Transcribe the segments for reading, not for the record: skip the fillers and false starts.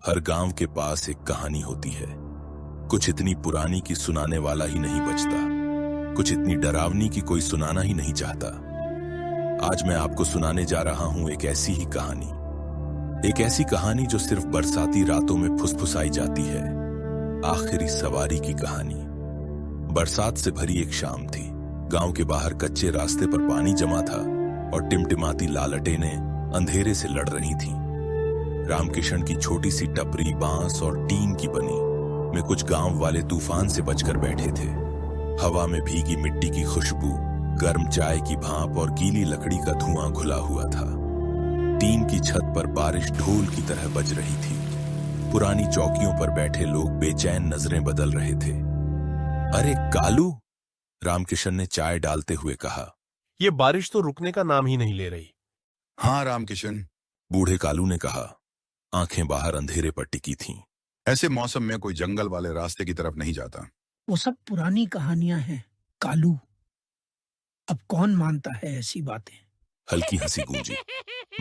हर गांव के पास एक कहानी होती है, कुछ इतनी पुरानी कि सुनाने वाला ही नहीं बचता, कुछ इतनी डरावनी कि कोई सुनाना ही नहीं चाहता। आज मैं आपको सुनाने जा रहा हूं एक ऐसी ही कहानी, एक ऐसी कहानी जो सिर्फ बरसाती रातों में फुसफुसाई जाती है। आखिरी सवारी की कहानी। बरसात से भरी एक शाम थी। गांव के बाहर कच्चे रास्ते पर पानी जमा था और टिमटिमाती लालटेनें अंधेरे से लड़ रही थीं। रामकिशन की छोटी सी टपरी बांस और टीन की बनी में कुछ गांव वाले तूफान से बचकर बैठे थे। हवा में भीगी मिट्टी की खुशबू, गर्म चाय की भाप और गीली लकड़ी का धुआं घुला हुआ था। टीन की छत पर बारिश ढोल की तरह बज रही थी। पुरानी चौकियों पर बैठे लोग बेचैन नजरें बदल रहे थे। अरे कालू, रामकिशन ने चाय डालते हुए कहा। ये बारिश तो रुकने का नाम ही नहीं ले रही। हाँ रामकिशन, बूढ़े कालू ने कहा। आंखें बाहर अंधेरे पर टिकी थीं। ऐसे मौसम में कोई जंगल वाले रास्ते की तरफ नहीं जाता। वो सब पुरानी कहानियां हैं कालू, अब कौन मानता है ऐसी बातें। हल्की हंसी गूंजी,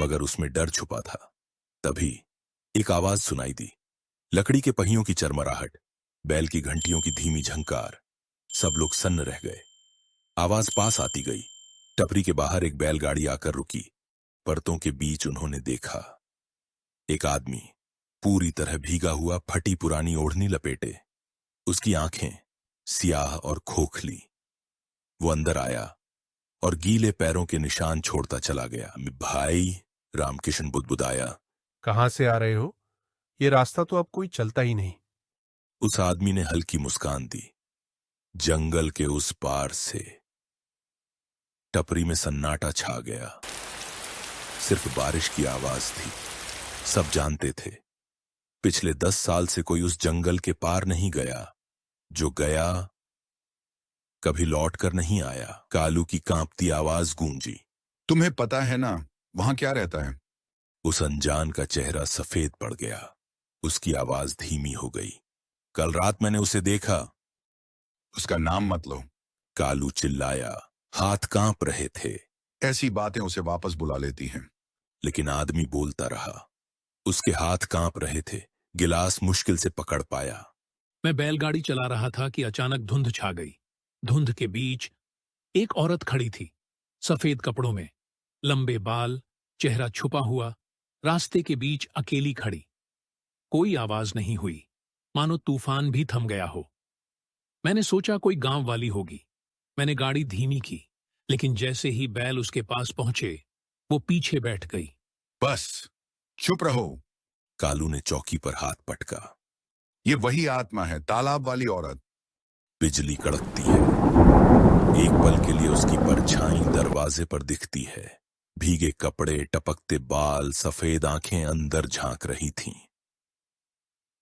मगर उसमें डर छुपा था। तभी एक आवाज सुनाई दी, लकड़ी के पहियों की चरमराहट, बैल की घंटियों की धीमी झंकार। सब लोग सन्न रह गए। आवाज पास आती गई। टपरी के बाहर एक बैलगाड़ी आकर रुकी। परतों के बीच उन्होंने देखा एक आदमी, पूरी तरह भीगा हुआ, फटी पुरानी ओढ़नी लपेटे। उसकी आंखें सियाह और खोखली। वो अंदर आया और गीले पैरों के निशान छोड़ता चला गया। भाई, रामकिशन बुदबुदाया। कहां से आ रहे हो? ये रास्ता तो अब कोई चलता ही नहीं। उस आदमी ने हल्की मुस्कान दी। जंगल के उस पार से। टपरी में सन्नाटा छा गया। सिर्फ बारिश की आवाज थी। सब जानते थे, पिछले 10 साल से कोई उस जंगल के पार नहीं गया। जो गया कभी लौट कर नहीं आया। कालू की कांपती आवाज गूंजी। तुम्हें पता है ना वहां क्या रहता है? उस अनजान का चेहरा सफेद पड़ गया। उसकी आवाज धीमी हो गई। कल रात मैंने उसे देखा। उसका नाम मत लो। कालू चिल्लाया। हाथ कांप रहे थे। ऐसी बातें उसे वापस बुला लेती हैं। लेकिन आदमी बोलता रहा। उसके हाथ कांप रहे थे। गिलास मुश्किल से पकड़ पाया। मैं बैलगाड़ी चला रहा था कि अचानक धुंध छा गई। धुंध के बीच एक औरत खड़ी थी, सफेद कपड़ों में, लंबे बाल, चेहरा छुपा हुआ, रास्ते के बीच अकेली खड़ी। कोई आवाज नहीं हुई, मानो तूफान भी थम गया हो। मैंने सोचा कोई गांव वाली होगी। मैंने गाड़ी धीमी की, लेकिन जैसे ही बैल उसके पास पहुंचे, वो पीछे बैठ गई। बस चुप रहो। कालू ने चौकी पर हाथ पटका। ये वही आत्मा है, तालाब वाली औरत। बिजली कड़कती है। एक पल के लिए उसकी परछाई दरवाजे पर दिखती है। भीगे कपड़े, टपकते बाल, सफेद आंखें अंदर झांक रही थीं।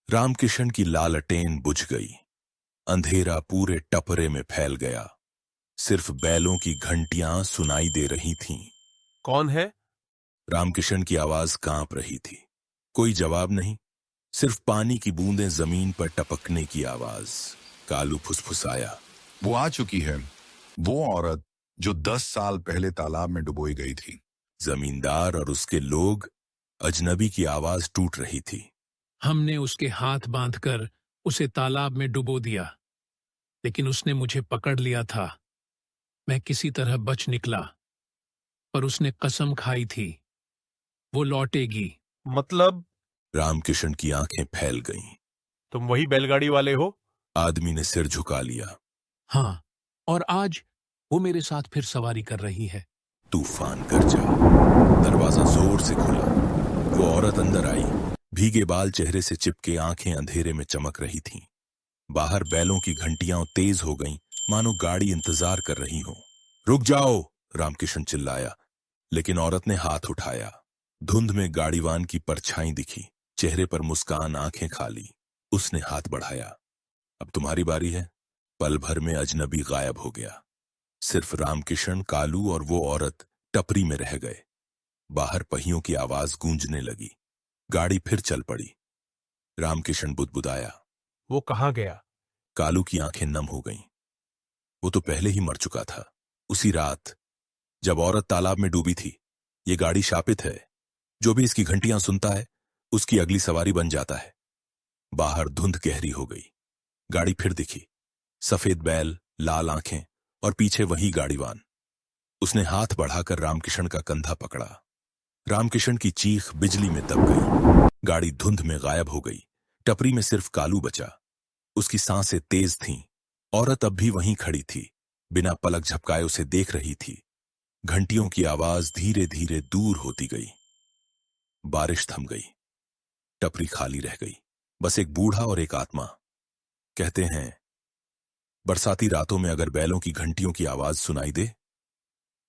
रामकिशन की लालटेन बुझ गई। अंधेरा पूरे टपरे में फैल गया। सिर्फ बैलों की घंटियां सुनाई दे रही थीं। कौन है? रामकिशन की आवाज कांप रही थी। कोई जवाब नहीं, सिर्फ पानी की बूंदें जमीन पर टपकने की आवाज। कालू फुसफुसाया। वो आ चुकी है, वो औरत जो 10 साल पहले तालाब में डुबोई गई थी। जमींदार और उसके लोग। अजनबी की आवाज टूट रही थी। हमने उसके हाथ बांधकर उसे तालाब में डुबो दिया, लेकिन उसने मुझे पकड़ लिया था। मैं किसी तरह बच निकला, पर उसने कसम खाई थी, वो लौटेगी। मतलब? रामकिशन की आंखें फैल गईं। तुम वही बैलगाड़ी वाले हो? आदमी ने सिर झुका लिया। हाँ, और आज वो मेरे साथ फिर सवारी कर रही है। तूफान गरजा। दरवाजा जोर से खुला। वो औरत अंदर आई। भीगे बाल चेहरे से चिपके, आंखें अंधेरे में चमक रही थीं। बाहर बैलों की घंटियां तेज हो गईं, मानो गाड़ी इंतजार कर रही हो। रुक जाओ, रामकिशन चिल्लाया, लेकिन औरत ने हाथ उठाया। धुंध में गाड़ीवान की परछाई दिखी, चेहरे पर मुस्कान, आंखें खाली। उसने हाथ बढ़ाया। अब तुम्हारी बारी है। पल भर में अजनबी गायब हो गया। सिर्फ रामकिशन, कालू और वो औरत टपरी में रह गए। बाहर पहियों की आवाज गूंजने लगी। गाड़ी फिर चल पड़ी। रामकिशन बुदबुदाया। वो कहां गया? कालू की आंखें नम हो गईं। वो तो पहले ही मर चुका था, उसी रात जब औरत तालाब में डूबी थी। ये गाड़ी शापित है। जो भी इसकी घंटियां सुनता है, उसकी अगली सवारी बन जाता है। बाहर धुंध गहरी हो गई। गाड़ी फिर दिखी, सफेद बैल, लाल आंखें और पीछे वही गाड़ीवान। उसने हाथ बढ़ाकर रामकिशन का कंधा पकड़ा। रामकिशन की चीख बिजली में दब गई। गाड़ी धुंध में गायब हो गई। टपरी में सिर्फ कालू बचा। उसकी सांसें तेज थीं। औरत अब भी वहीं खड़ी थी, बिना पलक झपकाए उसे देख रही थी। घंटियों की आवाज धीरे धीरे दूर होती गई। बारिश थम गई। टपरी खाली रह गई, बस एक बूढ़ा और एक आत्मा। कहते हैं, बरसाती रातों में अगर बैलों की घंटियों की आवाज सुनाई दे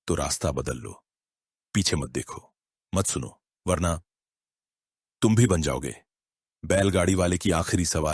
तो रास्ता बदल लो। पीछे मत देखो, मत सुनो, वरना तुम भी बन जाओगे बैलगाड़ी वाले की आखिरी सवारी।